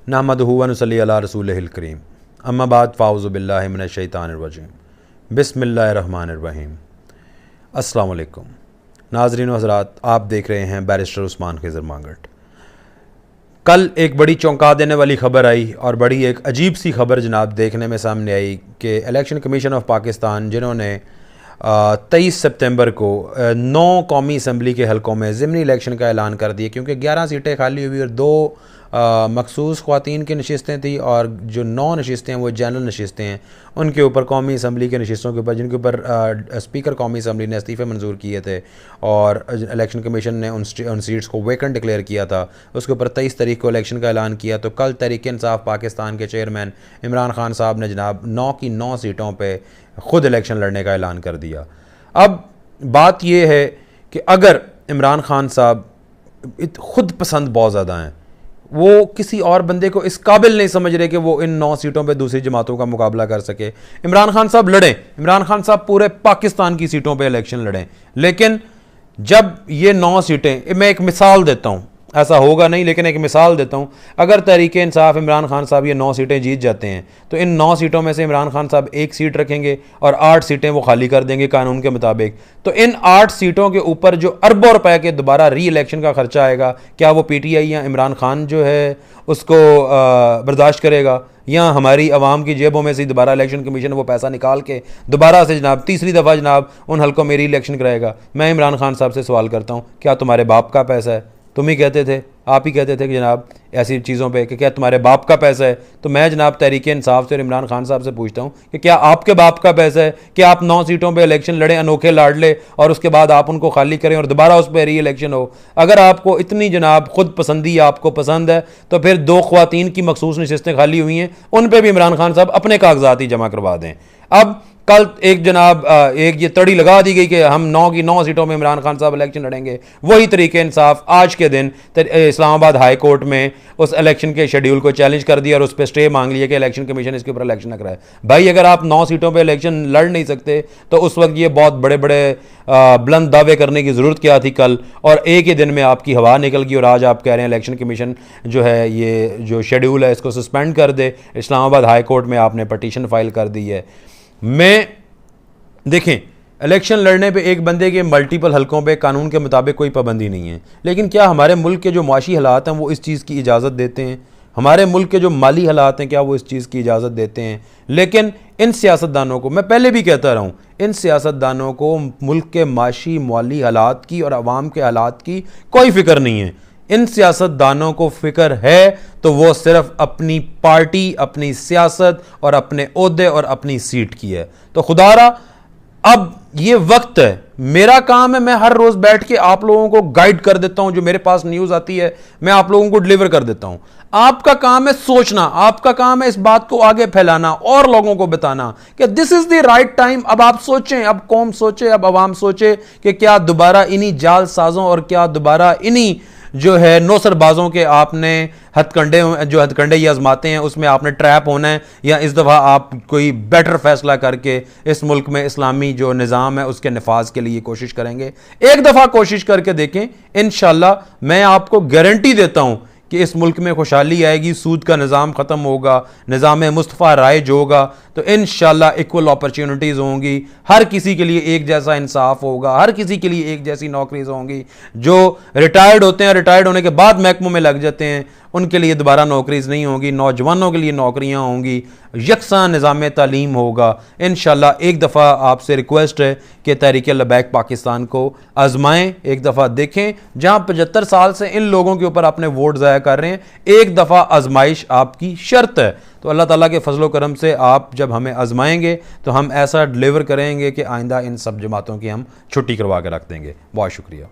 नहमदुहु व नसल्ली अला रसूलिहिल करीम। अम्मा बाद फ़ाऊज़ु बिल्लाहि मिनश शैतानिर रजीम। बिस्मिल्लाहिर रहमानिर रहीम। अस्सलाम वालेकुम नाज़रीन व हज़रात, आप देख रहे हैं बैरिस्टर उस्मान खिज़र मांगट। कल एक बड़ी चौंका देने वाली ख़बर आई और बड़ी एक अजीब सी खबर जनाब देखने में सामने आई कि इलेक्शन कमीशन ऑफ पाकिस्तान, जिन्होंने 23 सितंबर को 9 कौमी असम्बली के हलकों में ज़िमनी इलेक्शन का ऐलान कर दिया, क्योंकि 11 सीटें खाली हुई और 2 मखसूस ख़वातीन की नशिस्तें थी और जो 9 नशिस्तें हैं वो जनरल नशिस्तें हैं। उनके ऊपर कौमी असम्बली के नशिस्तों के ऊपर, जिनके ऊपर स्पीकर कौमी असम्बली ने इस्तीफ़े मंजूर किए थे और इलेक्शन कमीशन ने उन सीट्स को वैकेंट डिक्लेयर किया था, उसके ऊपर 23 तारीख को इलेक्शन का ऐलान किया। तो कल तहरीक इंसाफ पाकिस्तान के चेयरमैन इमरान खान साहब ने जनाब 9 की 9 सीटों पर ख़ुद इलेक्शन लड़ने का ऐलान कर दिया। अब बात यह है कि अगर इमरान खान साहब ख़ुद पसंद बहुत ज़्यादा हैं, वो किसी और बंदे को इस काबिल नहीं समझ रहे कि वो इन 9 सीटों पे दूसरी जमातों का मुकाबला कर सके। इमरान खान साहब लड़ें, इमरान खान साहब पूरे पाकिस्तान की सीटों पे इलेक्शन लड़ें, लेकिन जब ये 9 सीटें, मैं एक मिसाल देता हूँ, ऐसा होगा नहीं लेकिन एक मिसाल देता हूँ, अगर तहरीक इंसाफ इमरान खान साहब ये 9 सीटें जीत जाते हैं तो इन 9 सीटों में से इमरान खान साहब 1 सीट रखेंगे और 8 सीटें वो खाली कर देंगे कानून के मुताबिक। तो इन 8 सीटों के ऊपर जो अरबों रुपए के दोबारा री इलेक्शन का खर्चा आएगा, क्या वो PTI या इमरान खान जो है उसको बर्दाश्त करेगा, या हमारी आवाम की जेबों में से दोबारा इलेक्शन कमीशन वो पैसा निकाल के दोबारा से जनाब तीसरी दफ़ा जनाब उन हल्कों में री इलेक्शन कराएगा? मैं इमरान खान साहब से सवाल करता हूँ, क्या तुम्हारे बाप का पैसा है? तुम ही कहते थे, आप ही कहते थे कि जनाब ऐसी चीज़ों पे कि क्या तुम्हारे बाप का पैसा है? तो मैं जनाब तहरीक इंसाफ से और इमरान खान साहब से पूछता हूँ कि क्या आपके बाप का पैसा है कि आप 9 सीटों पे इलेक्शन लड़ें, अनोखे लाडले, और उसके बाद आप उनको खाली करें और दोबारा उस पर री इलेक्शन हो? अगर आपको इतनी जनाब खुद पसंदी आपको पसंद है तो फिर 2 ख़वातीन की मखसूस नशिस्तें खाली हुई हैं, उन पर भी इमरान खान साहब अपने कागजात ही जमा करवा दें। अब कल एक जनाब एक ये तड़ी लगा दी गई कि हम 9 की 9 सीटों में इमरान खान साहब इलेक्शन लड़ेंगे। वही तरीके इंसाफ आज के दिन इस्लामाबाद हाई कोर्ट में उस इलेक्शन के शेड्यूल को चैलेंज कर दिया और उस पर स्टे मांग लिया कि इलेक्शन कमीशन इसके ऊपर इलेक्शन न कराए। भाई अगर आप 9 सीटों पे इलेक्शन लड़ नहीं सकते तो उस वक्त ये बहुत बड़े बड़े बुलंद दावे करने की ज़रूरत क्या थी कल, और एक ही दिन में आपकी हवा निकल गई और आज आप कह रहे हैं इलेक्शन कमीशन जो है ये जो शेड्यूल है इसको सस्पेंड कर दे। इस्लामाबाद हाई कोर्ट में आपने पटिशन फाइल कर दी है। मैं देखें, इलेक्शन लड़ने पे एक बंदे के मल्टीपल हलकों पे कानून के मुताबिक कोई पाबंदी नहीं है, लेकिन क्या हमारे मुल्क के जो मुआशी हालात हैं वो इस चीज़ की इजाज़त देते हैं? हमारे मुल्क के जो माली हालात हैं क्या वो इस चीज़ की इजाज़त देते हैं? लेकिन इन सियासतदानों को, मैं पहले भी कहता रहा हूँ, इन सियासतदानों को मुल्क के माशी माली हालात की और आवाम के हालात की कोई फ़िक्र नहीं है। इन सियासतदानों को फिक्र है तो वो सिर्फ अपनी पार्टी, अपनी सियासत और अपने ओहदे और अपनी सीट की है। तो खुदारा अब ये वक्त है, मेरा काम है मैं हर रोज बैठ के आप लोगों को गाइड कर देता हूं, जो मेरे पास न्यूज आती है मैं आप लोगों को डिलीवर कर देता हूं। आपका काम है सोचना, आपका काम है इस बात को आगे फैलाना और लोगों को बताना कि this is the right time. अब आप सोचें, अब कौम सोचे, अब अवाम सोचे कि क्या दोबारा इन्हीं जालसाजों और क्या दोबारा इन्हीं जो है नौसरबाजों के आपने हथकंडे ये आजमाते हैं उसमें आपने ट्रैप होना है, या इस दफ़ा आप कोई बेटर फैसला करके इस मुल्क में इस्लामी जो निज़ाम है उसके नफाज के लिए कोशिश करेंगे। एक दफ़ा कोशिश करके देखें, इंशाल्लाह मैं आपको गारंटी देता हूं कि इस मुल्क में खुशहाली आएगी, सूद का निज़ाम ख़त्म होगा, निज़ाम मुस्तफ़ा राइज होगा, तो इंशाल्लाह इक्वल अपॉर्चुनिटीज़ होंगी, हर किसी के लिए एक जैसा इंसाफ होगा, हर किसी के लिए एक जैसी नौकरीज होंगी। जो रिटायर्ड होते हैं, रिटायर्ड होने के बाद महकमों में लग जाते हैं, उनके लिए दोबारा नौकरीज नहीं होगी, नौजवानों के लिए नौकरियां होंगी, यकसा निज़ाम तालीम होगा। इंशाल्लाह एक दफ़ा आपसे रिक्वेस्ट है कि तहरीक लबैक पाकिस्तान को आजमाएं, एक दफ़ा देखें। जहां 75 साल से इन लोगों के ऊपर अपने वोट ज़ाया कर रहे हैं, एक दफ़ा आजमाइश आपकी शर्त है। तो अल्लाह ताला के फजलो करम से आप जब हमें आजमाएंगे तो हम ऐसा डिलीवर करेंगे कि आइंदा इन सब जमातों की हम छुट्टी करवा के रख देंगे। बहुत शुक्रिया।